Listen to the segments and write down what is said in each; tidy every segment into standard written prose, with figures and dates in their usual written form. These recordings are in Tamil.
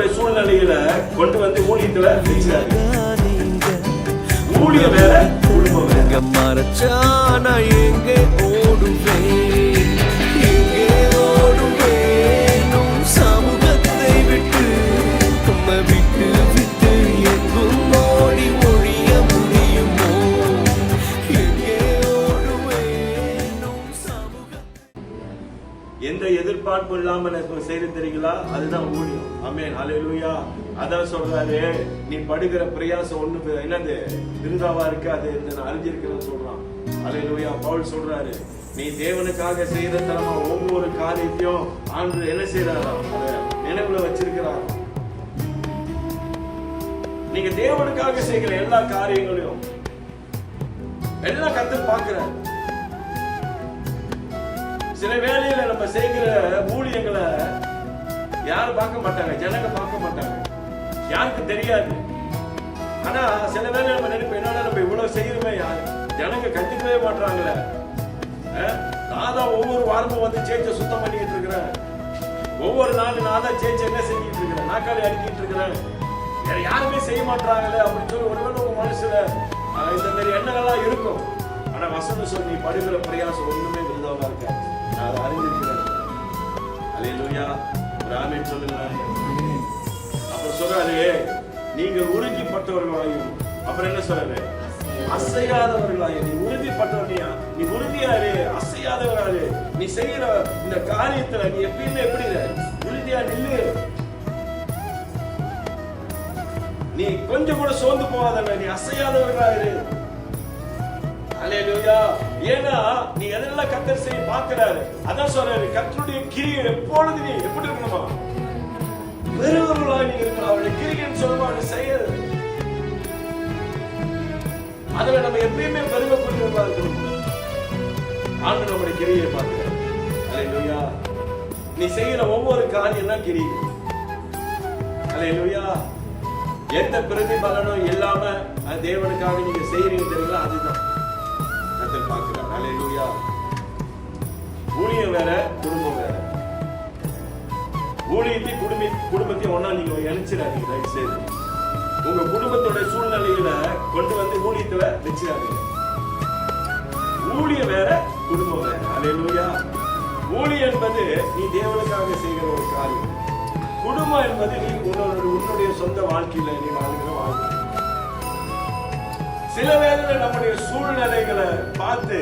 குடும்பத்துடைய சூழ்நிலையில கொண்டு வந்து ஊழியத்துல வச்சாரு. ஊழியம் வேற, குடும்பம் வேற. மறைச்சானா எங்கே ஓடுவேன், எங்கே ஓடுவேன் சமூகத்தை விட்டு, உம்மை விட்டு விட்டு எங்கும் ஓடி ஒழிய முடியுமோ, எங்கே ஓடுவேன் சமூகத்தை. எந்த எதிர்பார்ப்பு இல்லாம செய்து தெரியுங்களா? அதுதான் ஊழியம். ஆமென், ஹல்லேலூயா. அதான் சொல்றாரு, நீ படுகிற பிரயாசம் ஒண்ணு என்னது விருதாவா இருக்கு, அது நான் அறிஞ்சிருக்கிறேன்னு சொல்றான். ஹல்லேலூயா. பவுல் சொல்றாரு, நீ தேவனுக்காக செய்யற தரமா ஒவ்வொரு காரியத்தையும் ஆண்டு என்ன செய்யறாரா, அதை நினைவுல வச்சிருக்கிறார். நீங்க தேவனுக்காக செய்கிற எல்லா காரியங்களையும் எல்லாம் கர்த்தர் பார்க்கிறார். சில வேளையில நம்ம செய்கிற ஊழியங்களை யாரும் பார்க்க மாட்டாங்க, ஜனங்க பார்க்க மாட்டாங்க, யாருக்கு தெரியாது. ஆனா சில வேளை நம்ம நினைப்போம், என்னடா நம்ம இவ்வளவு செய்யறோமே, ஜனங்க கண்டுக்கவே மாட்டாங்களே. நான் தான் ஒவ்வொரு வாரமும் வந்து சேர்ச்சை சுத்தம் பண்ணிக்கிட்டு இருக்கிறேன், ஒவ்வொரு நாளும் நான் தான் சேர்ச்சை என்ன செஞ்சுட்டு இருக்கிறேன், நாக்காளி அடிக்கிட்டு இருக்கிறேன், வேற யாருமே செய்ய மாட்டாங்களே அப்படின்னு சொல்லி ஒருவேளை உங்க மனசுல இந்த மாதிரி எண்ணங்கள்லாம் இருக்கும். ஆனா வசனம் சொல்லி படுகிற பிரயாசம் ஒண்ணுமே விருதாவா இருக்க, நான் அதை அறிஞ்சிருக்கிறேன். அல்லேலூயா. ஒரு ஆமென் சொல்லுங்க. அப்புறம் சொல்றாரு, நீங்கள் உறுதிப்பட்டவர்களாயும், அப்புறம் என்ன சொல்றாரு, அசையாதவர்களாயும். நீ உறுதிப்பட்டவனியா, நீ உறுதியாரு, அசையாதவராரு. நீ செய்யற இந்த காரியத்துல நீ எப்பயுமே எப்படி உறுதியா நில்லு. நீ கொஞ்சம் கூட சோர்ந்து போகாதவன், நீ அசையாதவர்களாரு. அல்லேலூயா. ஏன்னா நீ எதெல்லாம் கர்த்தர் செய்ய பார்க்கிறாரு. அதான் சொல்றாரு, கர்த்தருடைய கிரியை எப்பொழுது நீ எப்படி இருக்கணுமா, பெருவர்களாய் நீங்க இருக்கணும். அவருடைய கிரிகைன்னு சொல்லுமா, அவருடைய செயல், அதுல நம்ம எப்பயுமே பெருமைக்குரியவர்களா இருக்கணும். ஆண்டு நம்முடைய கிரியை பார்க்கிறார். அல்லேலூயா. நீ செய்யற ஒவ்வொரு காரியம் தான் கிரியை. அல்லேலூயா. எந்த பிரதிபலனும் இல்லாம தேவனுக்காக நீங்க செய்யறீங்க தெரியுங்களா, அதுதான் கர்த்தர் பார்க்கிறார். அல்லேலூயா. ஊழியம் வேற, குடும்பம் வேற. ஊழியத்தை குடும்பத்தை ஒன்னா நீங்க இணைச்சிடாதீங்க. தயவு செய்து உங்க குடும்பத்தோட சூழ்நிலையில கொண்டு வந்து ஊழியத்துல வச்சிடாதீங்க. ஊழியம் வேற, குடும்பம் வேற. அல்லேலூயா. ஊழியம் என்பது நீ தேவனுக்காக செய்கிற ஒரு காரியம். குடும்பம் என்பது நீ உன்னுடைய சொந்த வாழ்க்கையில நீ வாழ்கிற வாழ்க்கை. சில வேளையில நம்முடைய சூழ்நிலைகளை பார்த்து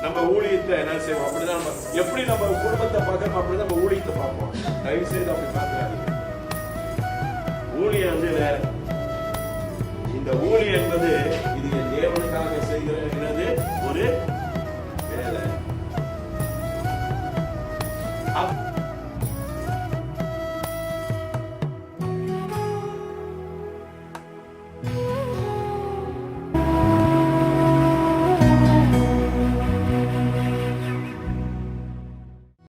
நம்ம ஊழியத்தை என்ன செய்வோம், அப்படிதான் நம்ம எப்படி நம்ம குடும்பத்தை பார்க்கணும் அப்படிதான் நம்ம ஊழியத்தை பார்ப்போம். தயவு செய்து அப்படி பார்க்கிறாங்க. ஊழியம் வந்து வேற. இந்த ஊழியம் என்பது